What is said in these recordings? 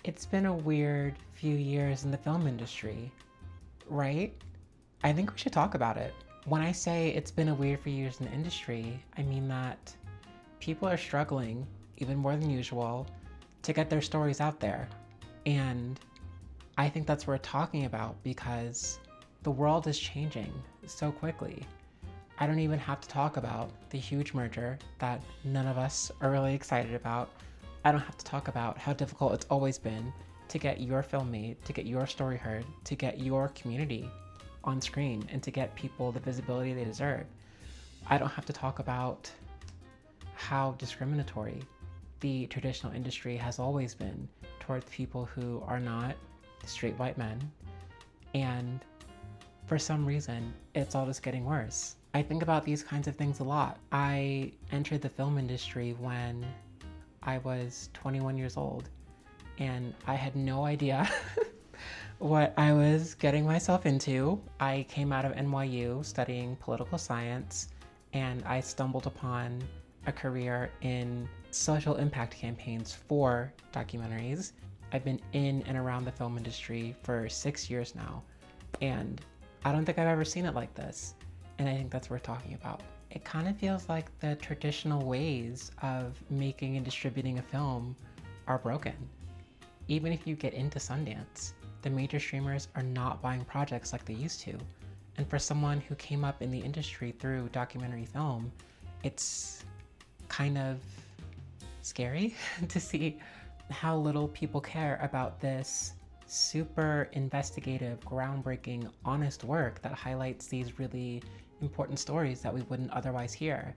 It's been a weird few years in the film industry, right? I think we should talk about it. When I say it's been a weird few years in the industry, I mean that people are struggling, even more than usual, to get their stories out there. And I think that's worth talking about because the world is changing so quickly. I don't even have to talk about the huge merger that none of us are really excited about. I don't have to talk about how difficult it's always been to get your film made, to get your story heard, to get your community on screen, and to get people the visibility they deserve. I don't have to talk about how discriminatory the traditional industry has always been towards people who are not straight white men. And for some reason, it's all just getting worse. I think about these kinds of things a lot. I entered the film industry when I was 21 years old, and I had no idea what I was getting myself into. I came out of NYU studying political science, and I stumbled upon a career in social impact campaigns for documentaries. I've been in and around the film industry for 6 years now, and I don't think I've ever seen it like this, and I think that's worth talking about. It kind of feels like the traditional ways of making and distributing a film are broken. Even if you get into Sundance, the major streamers are not buying projects like they used to. And for someone who came up in the industry through documentary film, it's kind of scary to see how little people care about this super investigative, groundbreaking, honest work that highlights these really important stories that we wouldn't otherwise hear.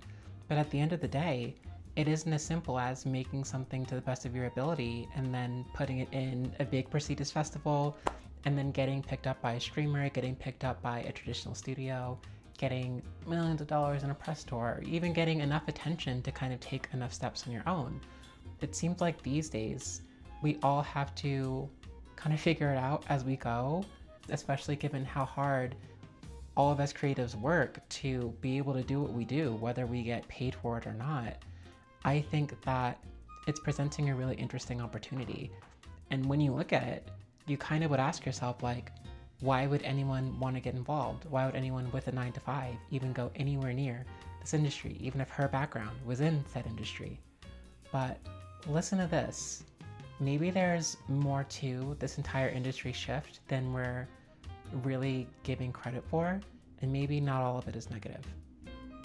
But at the end of the day, it isn't as simple as making something to the best of your ability and then putting it in a big prestigious festival and then getting picked up by a streamer, getting picked up by a traditional studio, getting millions of dollars in a press tour, even getting enough attention to kind of take enough steps on your own. It seems like these days we all have to kind of figure it out as we go, especially given how hard all of us creatives work to be able to do what we do, whether we get paid for it or not. I think that it's presenting a really interesting opportunity. And when you look at it, you kind of would ask yourself, like, why would anyone want to get involved? Why would anyone with a 9 to 5 even go anywhere near this industry, even if her background was in said industry? But listen to this. Maybe there's more to this entire industry shift than we're really giving credit for, and maybe not all of it is negative.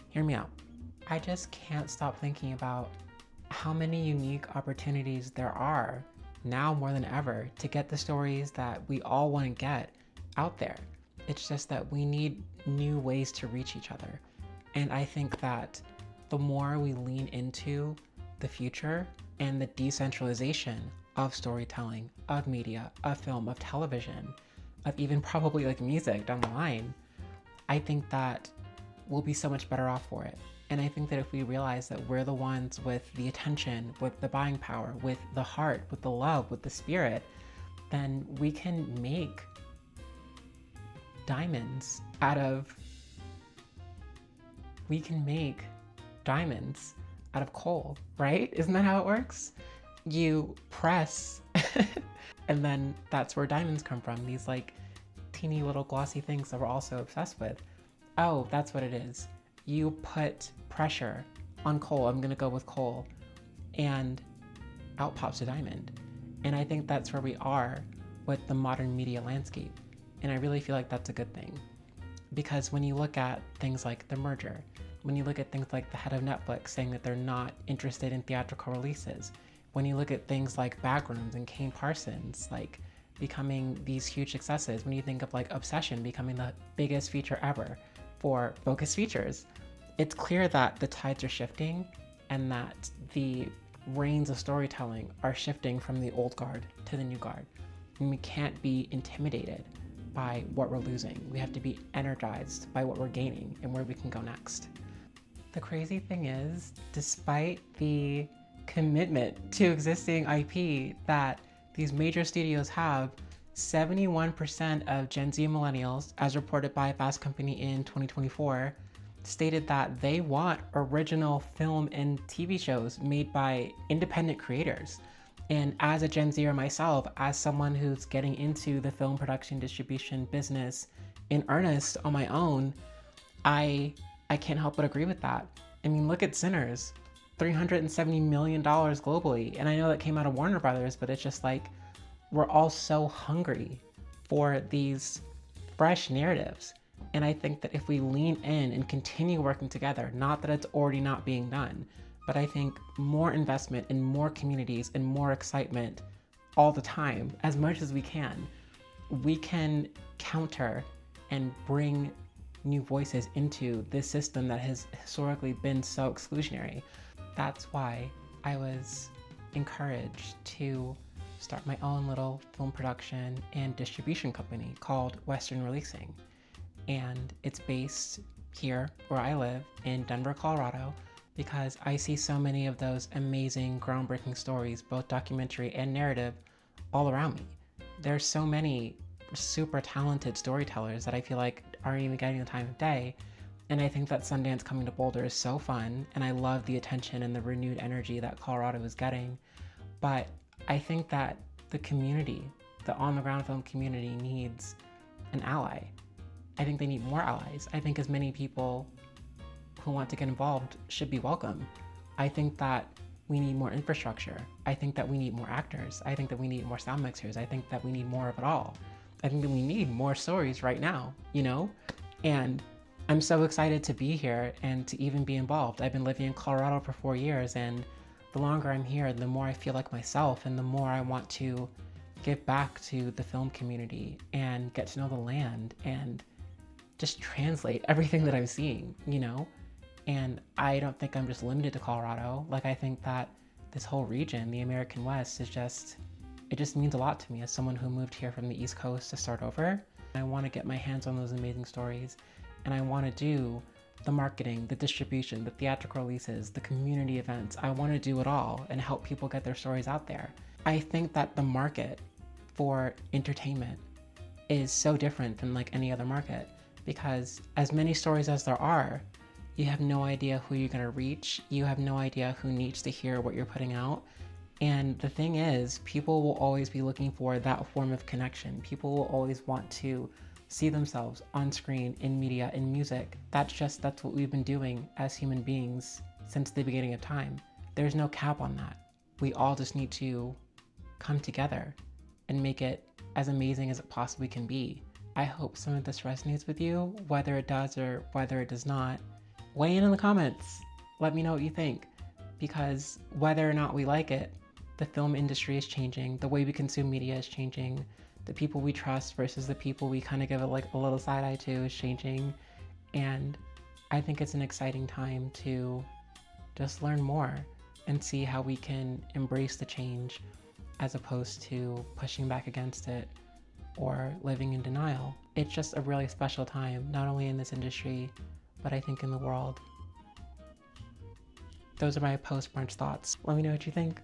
Hear me out. I just can't stop thinking about how many unique opportunities there are now more than ever to get the stories that we all want to get out there. It's just that we need new ways to reach each other. And I think that the more we lean into the future and the decentralization of storytelling, of media, of film, of television, of even probably like music down the line, I think that we'll be so much better off for it. And I think that if we realize that we're the ones with the attention, with the buying power, with the heart, with the love, with the spirit, then we can make diamonds out of coal, right? Isn't that how it works? You press and then that's where diamonds come from, these like teeny little glossy things that we're all so obsessed with. Oh, that's what it is. You put pressure on coal, I'm gonna go with coal, and out pops a diamond. And I think that's where we are with the modern media landscape. And I really feel like that's a good thing. Because when you look at things like the merger, when you look at things like the head of Netflix saying that they're not interested in theatrical releases, when you look at things like Backrooms and Kane Parsons, like becoming these huge successes, when you think of like Obsession becoming the biggest feature ever for Focus Features, it's clear that the tides are shifting and that the reins of storytelling are shifting from the old guard to the new guard. And we can't be intimidated by what we're losing. We have to be energized by what we're gaining and where we can go next. The crazy thing is, despite the commitment to existing IP that these major studios have, 71% of Gen Z millennials, as reported by Fast Company in 2024, stated that they want original film and TV shows made by independent creators. And as a Gen Zer myself, as someone who's getting into the film production distribution business in earnest on my own, I I can't help but agree with that. I mean, look at Sinners, $370 million globally. And I know that came out of Warner Brothers, but it's just like we're all so hungry for these fresh narratives. And I think that if we lean in and continue working together, not that it's already not being done, but I think more investment in more communities and more excitement all the time, as much as we can counter and bring new voices into this system that has historically been so exclusionary. That's why I was encouraged to start my own little film production and distribution company called Western Releasing. And it's based here where I live in Denver, Colorado, because I see so many of those amazing, groundbreaking stories, both documentary and narrative, all around me. There's so many super talented storytellers that I feel like aren't even getting the time of day. And I think that Sundance coming to Boulder is so fun, and I love the attention and the renewed energy that Colorado is getting. But I think that the community, the on-the-ground film community, needs an ally. I think they need more allies. I think as many people who want to get involved should be welcome. I think that we need more infrastructure. I think that we need more actors. I think that we need more sound mixers. I think that we need more of it all. I think that we need more stories right now, you know? And I'm so excited to be here and to even be involved. I've been living in Colorado for 4 years, and the longer I'm here, the more I feel like myself, and the more I want to give back to the film community and get to know the land and just translate everything that I'm seeing, you know? And I don't think I'm just limited to Colorado. Like, I think that this whole region, the American West, is just, it just means a lot to me as someone who moved here from the East Coast to start over. I want to get my hands on those amazing stories, and I want to do the marketing, the distribution, the theatrical releases, the community events. I want to do it all and help people get their stories out there. I think that the market for entertainment is so different than like any other market, because as many stories as there are, you have no idea who you're going to reach. You have no idea who needs to hear what you're putting out. And the thing is, people will always be looking for that form of connection. People will always want to see themselves on screen, in media, in music. That's what we've been doing as human beings since the beginning of time. There's no cap on that. We all just need to come together and make it as amazing as it possibly can be. I hope some of this resonates with you, whether it does or whether it does not. Weigh in the comments. Let me know what you think, because whether or not we like it, the film industry is changing. The way we consume media is changing. The people we trust versus the people we kind of give it like a little side eye to is changing. And I think it's an exciting time to just learn more and see how we can embrace the change as opposed to pushing back against it or living in denial. It's just a really special time, not only in this industry, but I think in the world. Those are my post-brunch thoughts. Let me know what you think.